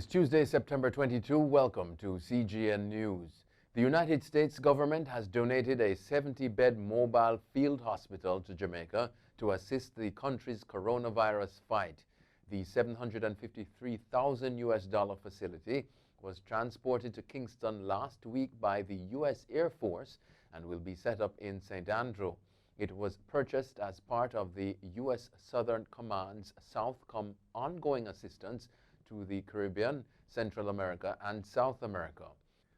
Tuesday, September 22. Welcome to CGN News. The United States government has donated a 70-bed mobile field hospital to Jamaica to assist the country's coronavirus fight. The $753,000 facility was transported to Kingston last week by the U.S. Air Force and will be set up in St. Andrew. It was purchased as part of the U.S. Southern Command's Southcom ongoing assistance to the Caribbean, Central America, and South America.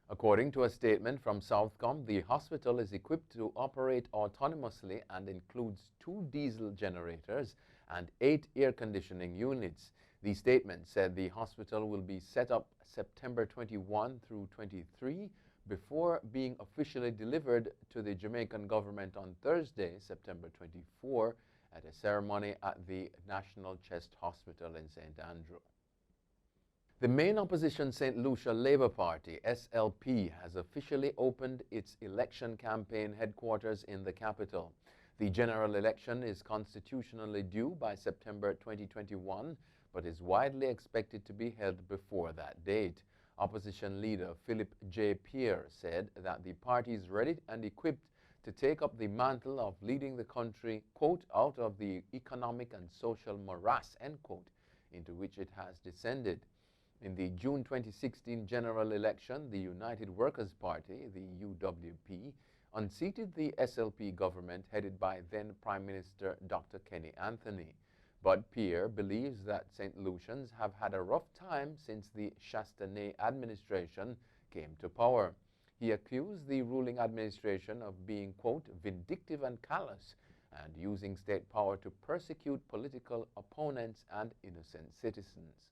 According to a statement from Southcom, the hospital is equipped to operate autonomously and includes 2 diesel generators and 8 air conditioning units. The statement said the hospital will be set up September 21 through 23 before being officially delivered to the Jamaican government on Thursday, September 24, at a ceremony at the National Chest Hospital in St. Andrew. The main opposition St. Lucia Labour Party, SLP, has officially opened its election campaign headquarters in the capital. The general election is constitutionally due by September 2021, but is widely expected to be held before that date. Opposition leader Philip J. Pierre said that the party is ready and equipped to take up the mantle of leading the country, quote, out of the economic and social morass, end quote, into which it has descended. In the June 2016 general election, the United Workers' Party, the UWP, unseated the SLP government headed by then Prime Minister Dr. Kenny Anthony. But Pierre believes that St. Lucians have had a rough time since the Chastanet administration came to power. He accused the ruling administration of being, quote, vindictive and callous and using state power to persecute political opponents and innocent citizens.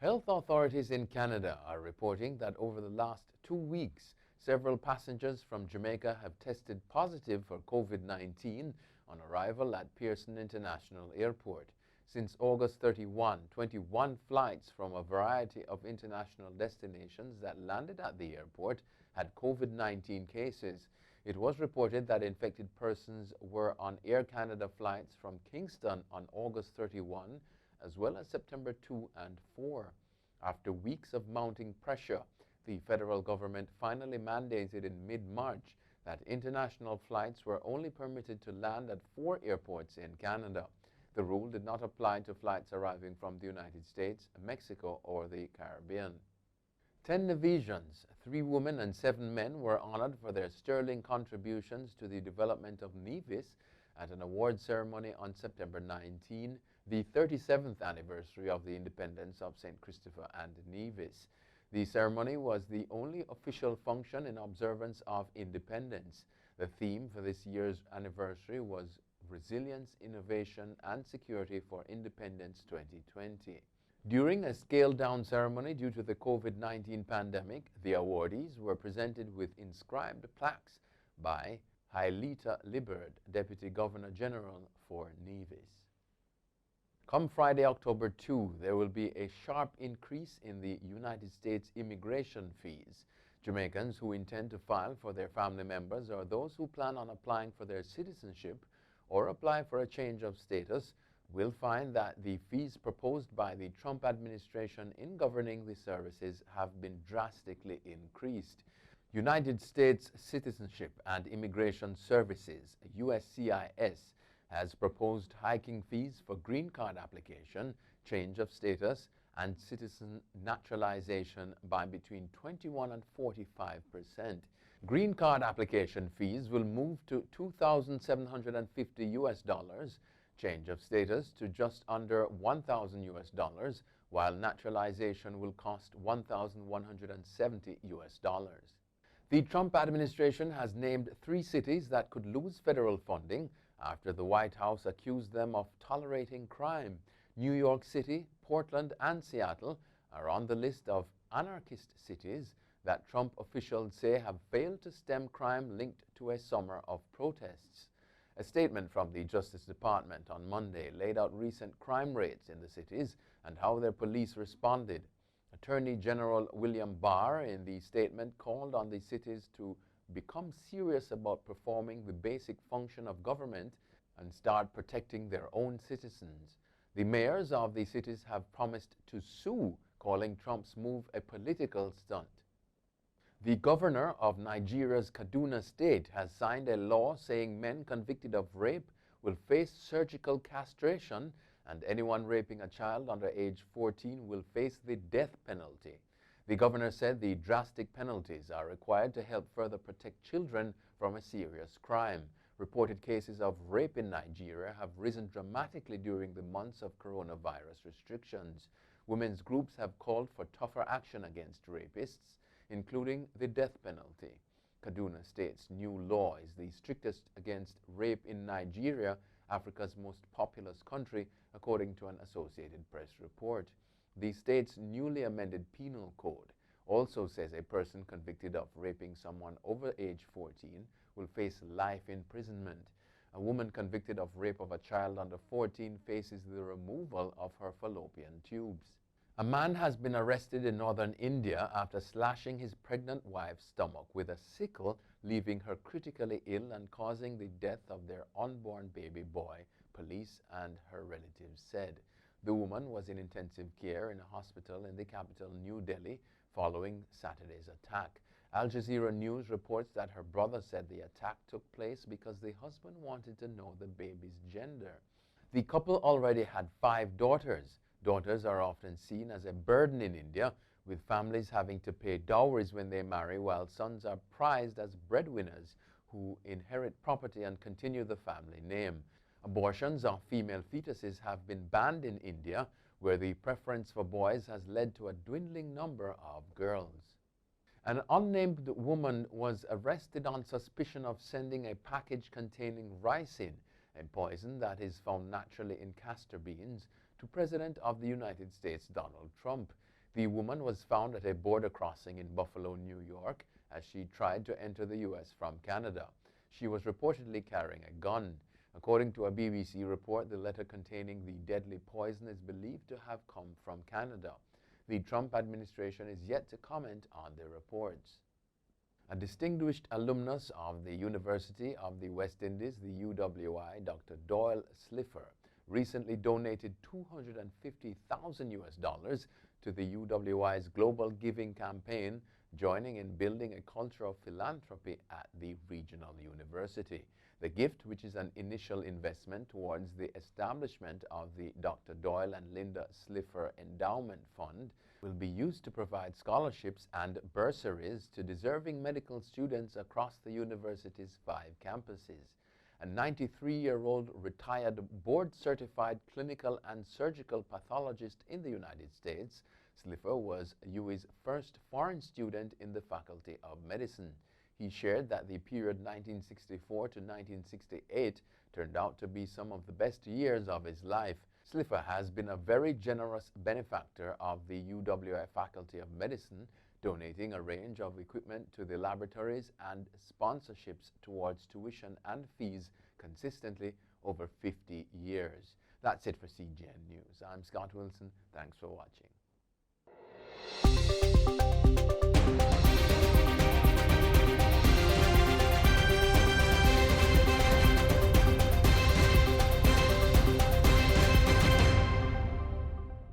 Health authorities in Canada are reporting that over the last 2 weeks, several passengers from Jamaica have tested positive for COVID-19 on arrival at Pearson International Airport. Since August 31, 21 flights from a variety of international destinations that landed at the airport had COVID-19 cases. It was reported that infected persons were on Air Canada flights from Kingston on August 31, as well as September 2 and 4. After weeks of mounting pressure, the federal government finally mandated in mid-March that international flights were only permitted to land at 4 airports in Canada. The rule did not apply to flights arriving from the United States, Mexico, or the Caribbean. 10 Nevisians, 3 women and 7 men, were honored for their sterling contributions to the development of Nevis at an award ceremony on September 19, the 37th anniversary of the independence of St. Christopher and Nevis. The ceremony was the only official function in observance of independence. The theme for this year's anniversary was Resilience, Innovation and Security for Independence 2020. During a scaled-down ceremony due to the COVID-19 pandemic, the awardees were presented with inscribed plaques by Hailita Liburd, Deputy Governor General for Nevis. Come Friday, October 2, there will be a sharp increase in the United States immigration fees. Jamaicans who intend to file for their family members or those who plan on applying for their citizenship or apply for a change of status will find that the fees proposed by the Trump administration in governing the services have been drastically increased. United States Citizenship and Immigration Services, USCIS, has proposed hiking fees for green card application, change of status, and citizen naturalization by between 21 and 45%. Green card application fees will move to $2,750, change of status to just under $1,000, while naturalization will cost $1,170. The Trump administration has named 3 cities that could lose federal funding after the White House accused them of tolerating crime. New York City, Portland, and Seattle are on the list of anarchist cities that Trump officials say have failed to stem crime linked to a summer of protests. A statement from the Justice Department on Monday laid out recent crime rates in the cities and how their police responded. Attorney General William Barr in the statement called on the cities to become serious about performing the basic function of government and start protecting their own citizens. The mayors of the cities have promised to sue calling Trump's move a political stunt. The governor of Nigeria's Kaduna State has signed a law saying men convicted of rape will face surgical castration, and anyone raping a child under age 14 will face the death penalty. The governor said the drastic penalties are required to help further protect children from a serious crime. Reported cases of rape in Nigeria have risen dramatically during the months of coronavirus restrictions. Women's groups have called for tougher action against rapists, including the death penalty. Kaduna State's new law is the strictest against rape in Nigeria, Africa's most populous country, according to an Associated Press report. The state's newly amended penal code also says a person convicted of raping someone over age 14 will face life imprisonment. A woman convicted of rape of a child under 14 faces the removal of her fallopian tubes. A man has been arrested in northern India after slashing his pregnant wife's stomach with a sickle, leaving her critically ill and causing the death of their unborn baby boy, police and her relatives said. The woman was in intensive care in a hospital in the capital, New Delhi, following Saturday's attack. Al Jazeera News reports that her brother said the attack took place because the husband wanted to know the baby's gender. The couple already had 5 daughters. Daughters are often seen as a burden in India, with families having to pay dowries when they marry, while sons are prized as breadwinners who inherit property and continue the family name. Abortions of female fetuses have been banned in India, where the preference for boys has led to a dwindling number of girls. An unnamed woman was arrested on suspicion of sending a package containing ricin, a poison that is found naturally in castor beans, to President of the United States Donald Trump. The woman was found at a border crossing in Buffalo, New York, as she tried to enter the U.S. from Canada. She was reportedly carrying a gun. According to a BBC report, the letter containing the deadly poison is believed to have come from Canada. The Trump administration is yet to comment on the reports. A distinguished alumnus of the University of the West Indies, the UWI, Dr. Doyle Slipher, recently donated $250,000 to the UWI's Global Giving campaign, joining in building a culture of philanthropy at the regional university. The gift, which is an initial investment towards the establishment of the Dr. Doyle and Linda Slipher Endowment Fund, will be used to provide scholarships and bursaries to deserving medical students across the university's 5 campuses. A 93-year-old retired board-certified clinical and surgical pathologist in the United States, Slipher was UWI's first foreign student in the Faculty of Medicine. He shared that the period 1964 to 1968 turned out to be some of the best years of his life. Slipher has been a very generous benefactor of the UWI Faculty of Medicine, donating a range of equipment to the laboratories and sponsorships towards tuition and fees consistently over 50 years. That's it for CGN News. I'm Scott Wilson. Thanks for watching.